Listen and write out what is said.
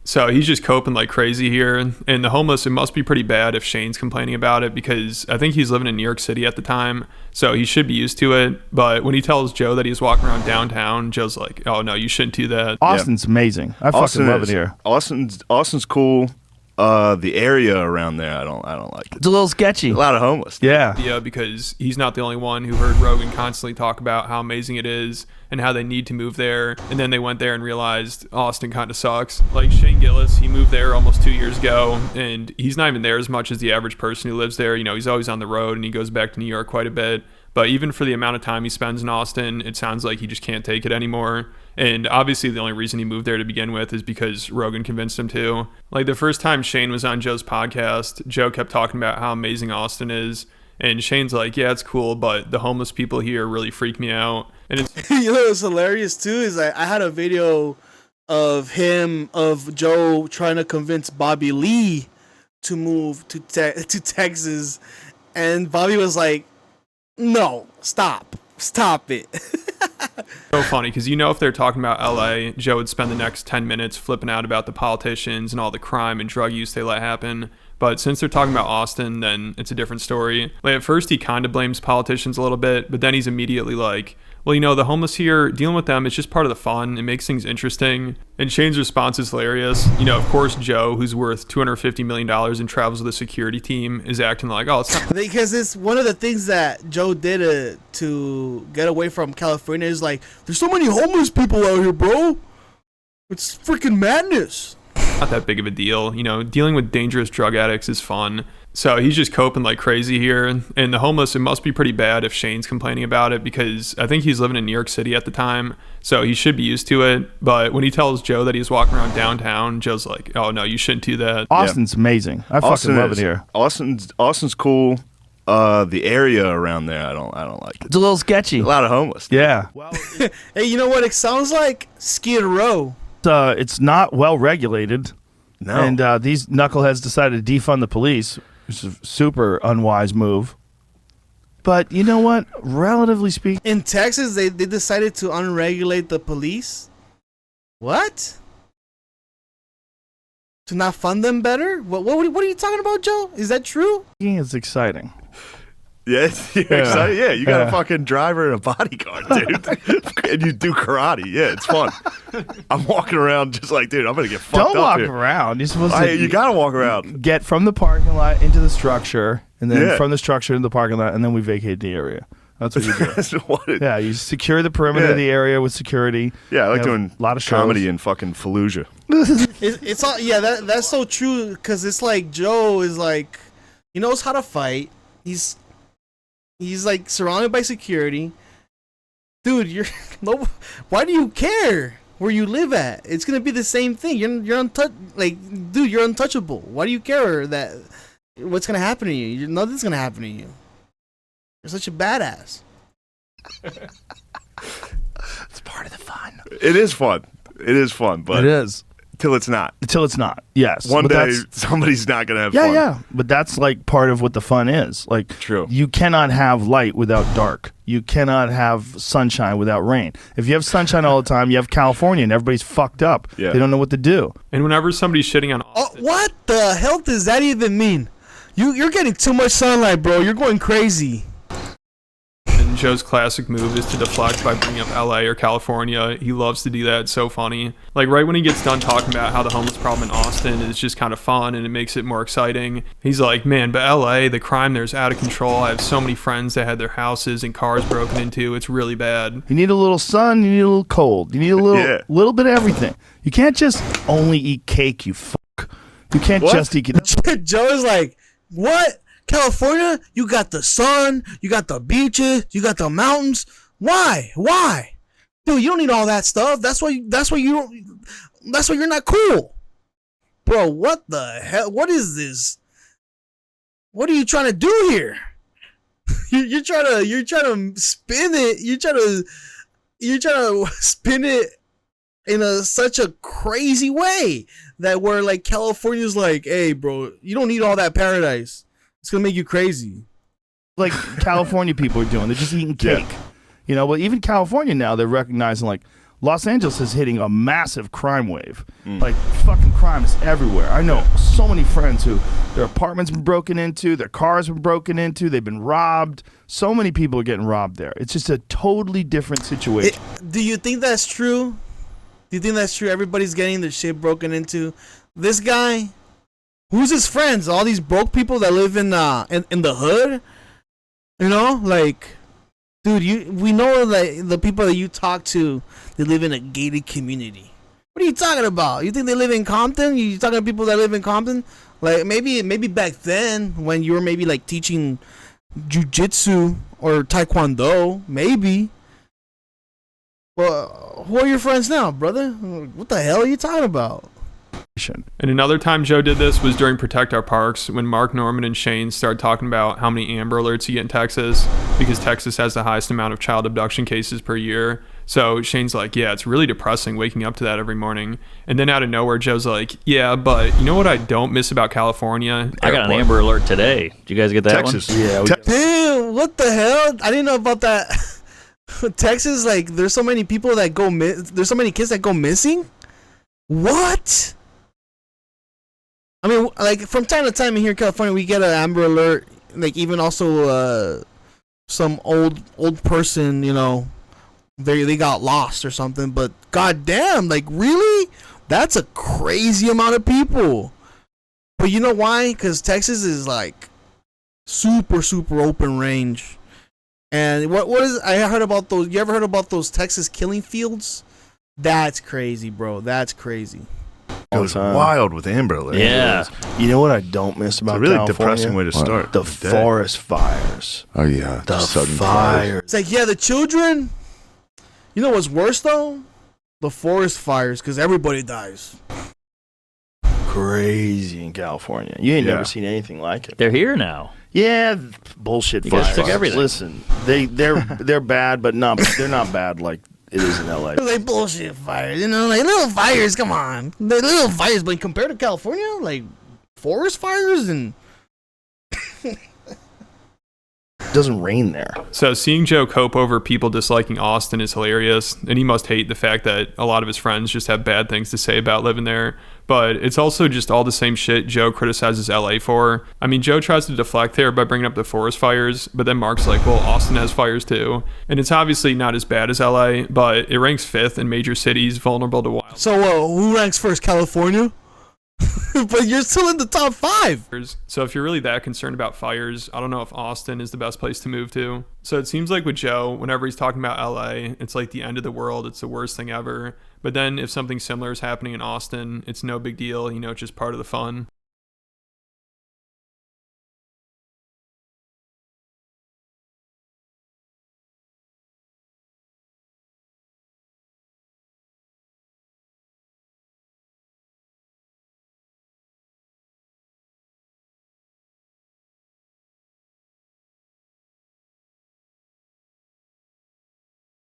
So he's just coping like crazy here. And the homeless, it must be pretty bad if Shane's complaining about it, because I think he's living in New York City at the time. So he should be used to it. But when he tells Joe that he's walking around downtown, Joe's like, oh, no, you shouldn't do that. Austin's amazing. I fucking love it here. Austin's cool. The area around there, I don't like it. It's a little sketchy. A lot of homeless. Yeah, because he's not the only one who heard Rogan constantly talk about how amazing it is and how they need to move there. And then they went there and realized Austin kind of sucks. Like Shane Gillis, he moved there almost 2 years ago, and he's not even there as much as the average person who lives there. You know, he's always on the road and he goes back to New York quite a bit. But even for the amount of time he spends in Austin, it sounds like he just can't take it anymore. And obviously the only reason he moved there to begin with is because Rogan convinced him to. Like the first time Shane was on Joe's podcast, Joe kept talking about how amazing Austin is. And Shane's like, yeah, it's cool, but the homeless people here really freak me out. And it's You know what's hilarious too is I had a video of Joe trying to convince Bobby Lee to move to Texas. And Bobby was like, no, stop it. so funny because, you know, if they're talking about LA, Joe would spend the next 10 minutes flipping out about the politicians and all the crime and drug use they let happen. But since they're talking about Austin, then it's a different story. Like at first he kind of blames politicians a little bit, but then he's immediately like, well, you know, the homeless here, dealing with them, it's just part of the fun. It makes things interesting. And Shane's response is hilarious. You know, of course, Joe, who's worth $250 million and travels with a security team, is acting like, oh, it's not. Because it's one of the things that Joe did to get away from California is like, there's so many homeless people out here, bro. It's freaking madness. Not that big of a deal. You know, dealing with dangerous drug addicts is fun. So he's just coping like crazy here. And the homeless, it must be pretty bad if Shane's complaining about it, because I think he's living in New York City at the time. So he should be used to it. But when he tells Joe that he's walking around downtown, Joe's like, oh, no, you shouldn't do that. Austin's amazing. I fucking love it here. Austin's cool. The area around there, I don't like it. It's a little sketchy. A lot of homeless. Yeah. Well, hey, you know what it sounds like? Skid Row. It's not well regulated. No. And these knuckleheads decided to defund the police, which is a super unwise move. But you know what? Relatively speaking, in Texas, they decided to unregulate the police. What? To not fund them better? What are you talking about, Joe? Is that true? it's exciting. Yeah, excited. Yeah, you got a fucking driver and a bodyguard, dude. And you do karate. Yeah, it's fun. I'm walking around just like, dude, I'm going to get fucked Don't up walk here. around. You're supposed to. You got to walk around. Get from the parking lot into the structure, and then from the structure into the parking lot, and then we vacate the area. That's what you do. That's what it, Yeah, you secure the perimeter of the area with security. Yeah, I like doing a lot of comedy shows. in fucking Fallujah. It's all, yeah, that's so true, because it's like Joe is like, he knows how to fight. He's like surrounded by security. Dude, why do you care where you live at? It's gonna be the same thing. You're dude, you're untouchable. Why do you care that what's gonna happen to you? Nothing's gonna happen to you. You're such a badass. It's part of the fun. It is fun. But it is. Till it's not. Until it's not. Yes. One day somebody's not gonna have fun. fun. Yeah. But that's like part of what the fun is. Like, true. You cannot have light without dark. You cannot have sunshine without rain. If you have sunshine all the time, you have California and everybody's fucked up. Yeah. They don't know what to do. And whenever somebody's shitting on Austin, what the hell does that even mean? You're getting too much sunlight, bro. You're going crazy. And Joe's classic move is to deflect by bringing up LA or California. He loves to do that. It's so funny. Like right when he gets done talking about how the homeless problem in Austin is just kind of fun and it makes it more exciting, he's like, man, but LA, the crime there's out of control. I have so many friends that had their houses and cars broken into. It's really bad. You need a little sun. You need a little cold. You need a little bit of everything. You can't just only eat cake, you fuck. You can't just eat cake. Joe is like, what? California, you got the sun, you got the beaches, you got the mountains. Why? Dude, you don't need all that stuff. That's why you're not cool. Bro, what the hell? What is this? What are you trying to do here? You're trying to spin it. You're trying to spin it in such a crazy way that where like California's like, hey, bro, you don't need all that paradise. It's gonna make you crazy. Like California people are doing. They're just eating cake. You know, but even California now, they're recognizing like, Los Angeles is hitting a massive crime wave. Like, fucking crime is everywhere. I know so many friends who their apartments been broken into, their cars been broken into, they've been robbed. So many people are getting robbed there. It's just a totally different situation. Do you think that's true? Do you think that's true? Everybody's getting their shit broken into. This guy, who's his friends? All these broke people that live in the hood? You know, like, dude, we know that the people that you talk to, they live in a gated community. What are you talking about? You think they live in Compton? You talking to people that live in Compton? Like, maybe back then when you were maybe like teaching jiu-jitsu or taekwondo, maybe. Well, who are your friends now, brother? What the hell are you talking about? And another time Joe did this was during Protect Our Parks, when Mark Norman and Shane started talking about how many Amber Alerts you get in Texas, because Texas has the highest amount of child abduction cases per year. So Shane's like, yeah, it's really depressing waking up to that every morning. And then out of nowhere, Joe's like, yeah, but you know what I don't miss about California? I got an Amber Alert today. Did you guys get that Texas. one? Yeah. Damn, what the hell? I didn't know about that. Texas, like, there's so many people that go there's so many kids that go missing? What? I mean, like, from time to time in here in California, we get an Amber Alert. Like, even also some old person, you know, they got lost or something. But goddamn, like, really? That's a crazy amount of people. But you know why? Because Texas is, like, super, super open range. And what is, I heard about those, you ever heard about those Texas killing fields? That's crazy, bro. That's crazy. It was wild with Amber Alert. Yeah. You know what I don't miss about It's a really California? depressing way to start The the day. forest fires. Oh yeah, The sudden fires. It's like, yeah, the children. You know what's worse, though? The forest fires, because everybody dies. Crazy in California. You ain't never seen anything like it. They're here now. Yeah, bullshit You guys fires. took everything. Listen, they're bad, but they're not bad like it is in LA. Like bullshit fires, you know, like little fires. Come on, they're little fires, but compared to California, like forest fires and. It doesn't rain there. So seeing Joe cope over people disliking Austin is hilarious, and he must hate the fact that a lot of his friends just have bad things to say about living there. But it's also just all the same shit Joe criticizes LA for. I mean, Joe tries to deflect there by bringing up the forest fires, but then Mark's like, well, Austin has fires too. And it's obviously not as bad as LA, but it ranks 5th in major cities vulnerable to wildfires. So who ranks first? California? But you're still in the top 5. So if you're really that concerned about fires, I don't know if Austin is the best place to move to. So it seems like with Joe, whenever he's talking about LA, it's like the end of the world. It's the worst thing ever. But then if something similar is happening in Austin, it's no big deal. You know, it's just part of the fun.